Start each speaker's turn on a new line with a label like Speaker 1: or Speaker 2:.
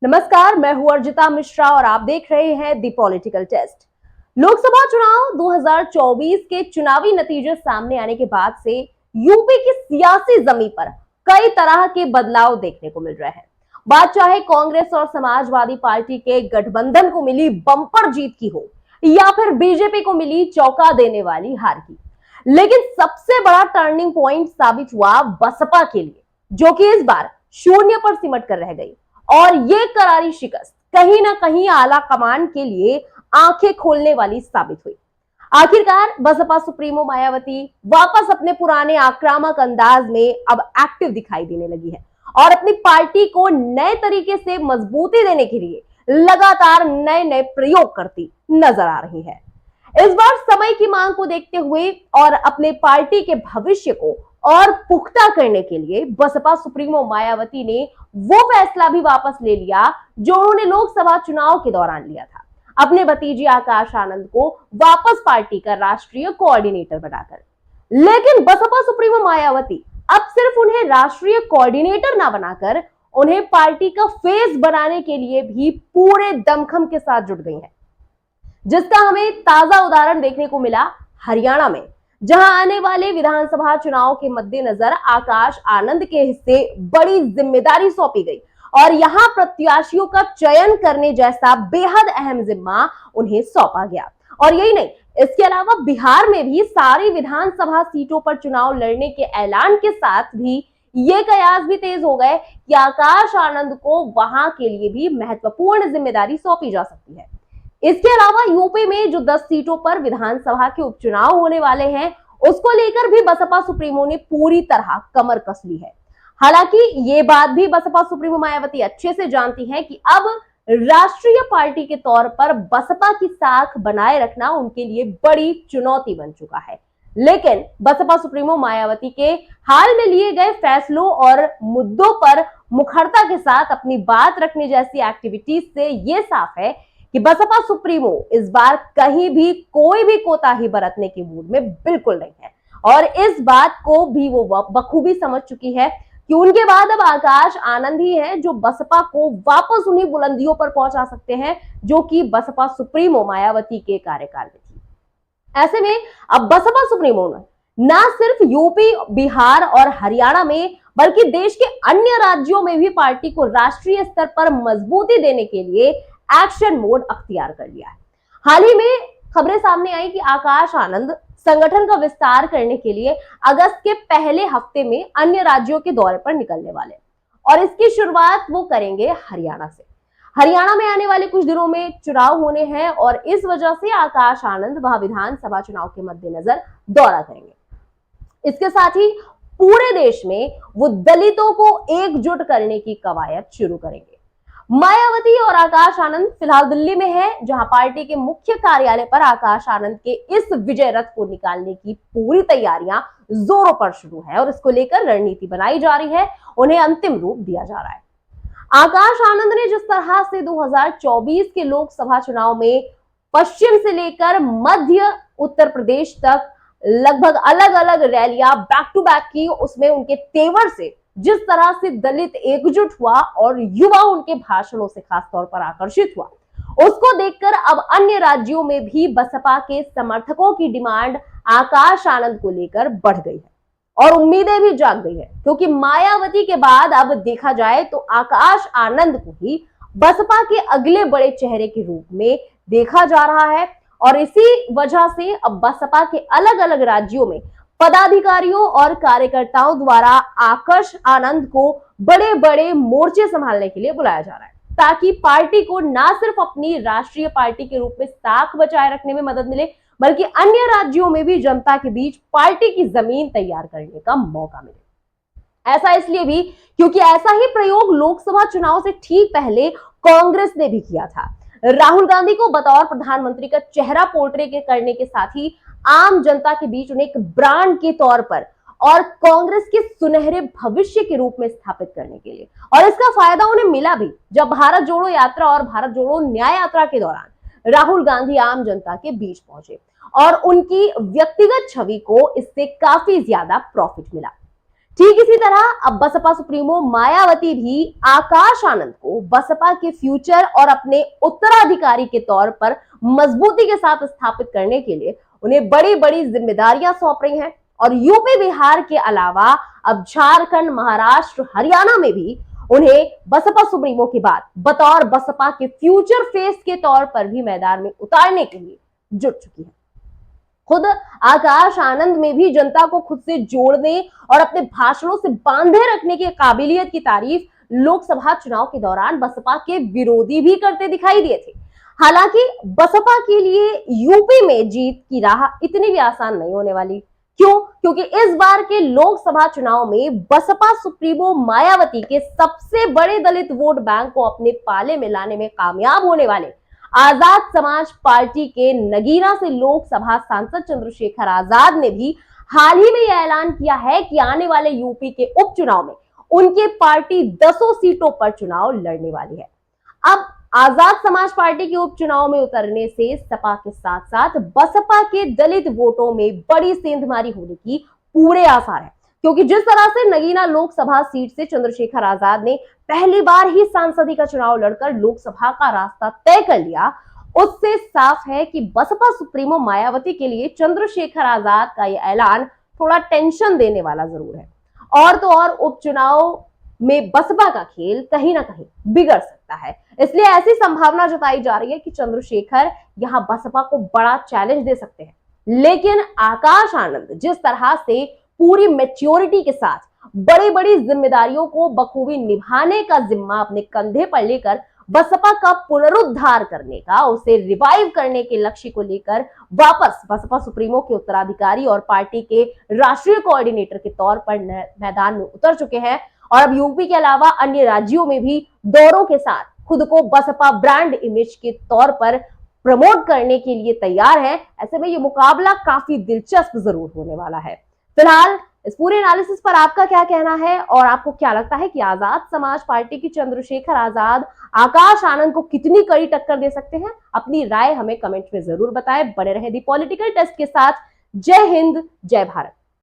Speaker 1: नमस्कार, मैं हूं अर्जिता मिश्रा और आप देख रहे हैं दी पॉलिटिकल टेस्ट। लोकसभा चुनाव 2024 के चुनावी नतीजे सामने आने के बाद से यूपी की सियासी जमीन पर कई तरह के बदलाव देखने को मिल रहे हैं। बात चाहे कांग्रेस और समाजवादी पार्टी के गठबंधन को मिली बम्पर जीत की हो या फिर बीजेपी को मिली चौंका देने वाली हार की, लेकिन सबसे बड़ा टर्निंग पॉइंट साबित हुआ बसपा के लिए, जो कि इस बार शून्य पर सिमट कर रह गई। और ये करारी शिकस्त कहीं ना कहीं आला कमान के लिए आंखें खोलने वाली साबित हुई। आखिरकार बसपा सुप्रीमो मायावती वापस अपने पुराने आक्रामक अंदाज में अब एक्टिव दिखाई देने लगी है और अपनी पार्टी को नए तरीके से मजबूती देने के लिए लगातार नए नए प्रयोग करती नजर आ रही है। इस बार समय की मांग को देखते हुए और अपने पार्टी के भविष्य को और पुख्ता करने के लिए बसपा सुप्रीमो मायावती ने वो फैसला भी वापस ले लिया जो उन्होंने लोकसभा चुनाव के दौरान लिया था, अपने भतीजे आकाश आनंद को वापस पार्टी का राष्ट्रीय कोऑर्डिनेटर बनाकर। लेकिन बसपा सुप्रीमो मायावती अब सिर्फ उन्हें राष्ट्रीय कोऑर्डिनेटर ना बनाकर उन्हें पार्टी का फेस बनाने के लिए भी पूरे दमखम के साथ जुट गई है, जिसका हमें ताजा उदाहरण देखने को मिला हरियाणा में, जहां आने वाले विधानसभा चुनाव के मद्देनजर आकाश आनंद के हिस्से बड़ी जिम्मेदारी सौंपी गई और यहां प्रत्याशियों का चयन करने जैसा बेहद अहम जिम्मा उन्हें सौंपा गया। और यही नहीं, इसके अलावा बिहार में भी सारी विधानसभा सीटों पर चुनाव लड़ने के ऐलान के साथ भी ये कयास भी तेज हो गए कि आकाश आनंद को वहां के लिए भी महत्वपूर्ण जिम्मेदारी सौंपी जा सकती है। इसके अलावा यूपी में जो 10 सीटों पर विधानसभा के उपचुनाव होने वाले हैं, उसको लेकर भी बसपा सुप्रीमो ने पूरी तरह कमर कस ली है। हालांकि ये बात भी बसपा सुप्रीमो मायावती अच्छे से जानती हैं कि अब राष्ट्रीय पार्टी के तौर पर बसपा की साख बनाए रखना उनके लिए बड़ी चुनौती बन चुका है। लेकिन बसपा सुप्रीमो मायावती के हाल में लिए गए फैसलों और मुद्दों पर मुखरता के साथ अपनी बात रखने जैसी एक्टिविटीज से ये साफ है कि बसपा सुप्रीमो इस बार कहीं भी कोई भी कोताही बरतने के मूड में बिल्कुल नहीं है और इस बात को भी वो बखूबी समझ चुकी है कि उनके बाद अब आकाश आनंद ही है जो बसपा को वापस उन्हीं बुलंदियों पर पहुंचा सकते हैं जो कि बसपा सुप्रीमो मायावती के कार्यकाल में थी। ऐसे में अब बसपा सुप्रीमो ने न सिर्फ यूपी, बिहार और हरियाणा में बल्कि देश के अन्य राज्यों में भी पार्टी को राष्ट्रीय स्तर पर मजबूती देने के लिए एक्शन मोड अख्तियार कर लिया है। हाल ही में खबरें सामने आई कि आकाश आनंद संगठन का विस्तार करने के लिए अगस्त के पहले हफ्ते में अन्य राज्यों के दौरे पर निकलने वाले और इसकी शुरुआत वो करेंगे हरियाणा से। हरियाणा में आने वाले कुछ दिनों में चुनाव होने हैं और इस वजह से आकाश आनंद वहां विधानसभा चुनाव के मद्देनजर दौरा करेंगे। इसके साथ ही पूरे देश में वो दलितों को एकजुट करने की कवायद शुरू करेंगे। मायावती और आकाश आनंद फिलहाल दिल्ली में है, जहां पार्टी के मुख्य कार्यालय पर आकाश आनंद के इस विजय रथ को निकालने की पूरी तैयारियां जोरों पर शुरू है और इसको लेकर रणनीति बनाई जा रही है, उन्हें अंतिम रूप दिया जा रहा है। आकाश आनंद ने जिस तरह से 2024 के लोकसभा चुनाव में पश्चिम से लेकर मध्य उत्तर प्रदेश तक लगभग अलग अलग रैलियां बैक टू बैक की, उसमें उनके तेवर से जिस तरह से दलित एकजुट हुआ और युवा उनके भाषणों से खास तौर पर आकर्षित हुआ, उसको देखकर अब अन्य राज्यों में भी बसपा के समर्थकों की डिमांड आकाश आनंद को लेकर बढ़ गई है और उम्मीदें भी जाग गई है, क्योंकि मायावती के बाद अब देखा जाए तो आकाश आनंद को ही बसपा के अगले बड़े चेहरे के रूप में देखा जा रहा है। और इसी वजह से अब बसपा के अलग अलग राज्यों में पदाधिकारियों और कार्यकर्ताओं द्वारा आकाश आनंद को बड़े बड़े मोर्चे संभालने के लिए बुलाया जा रहा है, ताकि पार्टी को न सिर्फ अपनी राष्ट्रीय पार्टी के रूप में साख बचाए रखने में मदद मिले, बल्कि अन्य राज्यों में भी जनता के बीच पार्टी की जमीन तैयार करने का मौका मिले। ऐसा इसलिए भी क्योंकि ऐसा ही प्रयोग लोकसभा चुनाव से ठीक पहले कांग्रेस ने भी किया था। राहुल गांधी को बतौर प्रधानमंत्री का चेहरा पोर्ट्रे करने के साथ ही आम जनता के बीच उन्हें एक ब्रांड के तौर पर और कांग्रेस के सुनहरे भविष्य के रूप में स्थापित करने के लिए, और इसका फायदा उन्हें मिला भी जब भारत जोड़ो यात्रा और भारत जोड़ो न्याय यात्रा के दौरान राहुल गांधी आम जनता के बीच पहुंचे और उनकी व्यक्तिगत छवि को इससे काफी ज्यादा प्रॉफिट मिला। ठीक इसी तरह अब बसपा सुप्रीमो मायावती भी आकाश आनंद को बसपा के फ्यूचर और अपने उत्तराधिकारी के तौर पर मजबूती के साथ स्थापित करने के लिए उन्हें बड़ी बड़ी जिम्मेदारियां सौंप रही हैं। और यूपी बिहार के अलावा अब झारखंड, महाराष्ट्र, हरियाणा में भी उन्हें बसपा सुप्रीमो के बाद बतौर बसपा के फ्यूचर फेस के तौर पर भी मैदान में उतारने के लिए जुट चुकी है। खुद आकाश आनंद में भी जनता को खुद से जोड़ने और अपने भाषणों से बांधे रखने की काबिलियत की तारीफ लोकसभा चुनाव के दौरान बसपा के विरोधी भी करते दिखाई दिए थे। हालांकि बसपा के लिए यूपी में जीत की राह इतनी भी आसान नहीं होने वाली। क्यों? क्योंकि इस बार के लोकसभा चुनाव में बसपा सुप्रीमो मायावती के सबसे बड़े दलित वोट बैंक को अपने पाले में लाने में कामयाब होने वाले आजाद समाज पार्टी के नगीना से लोकसभा सांसद चंद्रशेखर आजाद ने भी हाल ही में यह ऐलान किया है कि आने वाले यूपी के उपचुनाव में उनकी पार्टी 10 सीटों पर चुनाव लड़ने वाली है। अब आजाद समाज पार्टी के उपचुनाव में उतरने से सपा के साथ साथ बसपा के दलित वोटों में बड़ी सेंधमारी होने की पूरे आसार है, क्योंकि जिस तरह से नगीना लोकसभा सीट से चंद्रशेखर आजाद ने पहली बार ही सांसदी का चुनाव लड़कर लोकसभा का रास्ता तय कर लिया, उससे साफ है कि बसपा सुप्रीमो मायावती के लिए चंद्रशेखर आजाद का यह ऐलान थोड़ा टेंशन देने वाला जरूर है। और तो और उपचुनाव में बसपा का खेल कहीं ना कहीं बिगड़ सकता है। इसलिए ऐसी संभावना जताई जा रही है कि चंद्रशेखर यहां बसपा को बड़ा चैलेंज दे सकते हैं। लेकिन आकाश आनंद जिस तरह से पूरी मैच्योरिटी के साथ बड़ी बड़ी जिम्मेदारियों को बखूबी निभाने का जिम्मा अपने कंधे पर लेकर बसपा का पुनरुद्धार करने का, उसे रिवाइव करने के लक्ष्य को लेकर वापस बसपा सुप्रीमो के उत्तराधिकारी और पार्टी के राष्ट्रीय कोऑर्डिनेटर के तौर पर मैदान में उतर चुके हैं और अब यूपी के अलावा अन्य राज्यों में भी दौरों के साथ खुद को बसपा ब्रांड इमेज के तौर पर प्रमोट करने के लिए तैयार है। ऐसे में ये मुकाबला काफी दिलचस्प जरूर होने वाला है। फिलहाल इस पूरे एनालिसिस पर आपका क्या कहना है और आपको क्या लगता है कि आजाद समाज पार्टी की चंद्रशेखर आजाद आकाश आनंद को कितनी कड़ी टक्कर दे सकते हैं? अपनी राय हमें कमेंट में जरूर बताएं। बने रहे दी पॉलिटिकल टेस्ट के साथ। जय हिंद, जय भारत।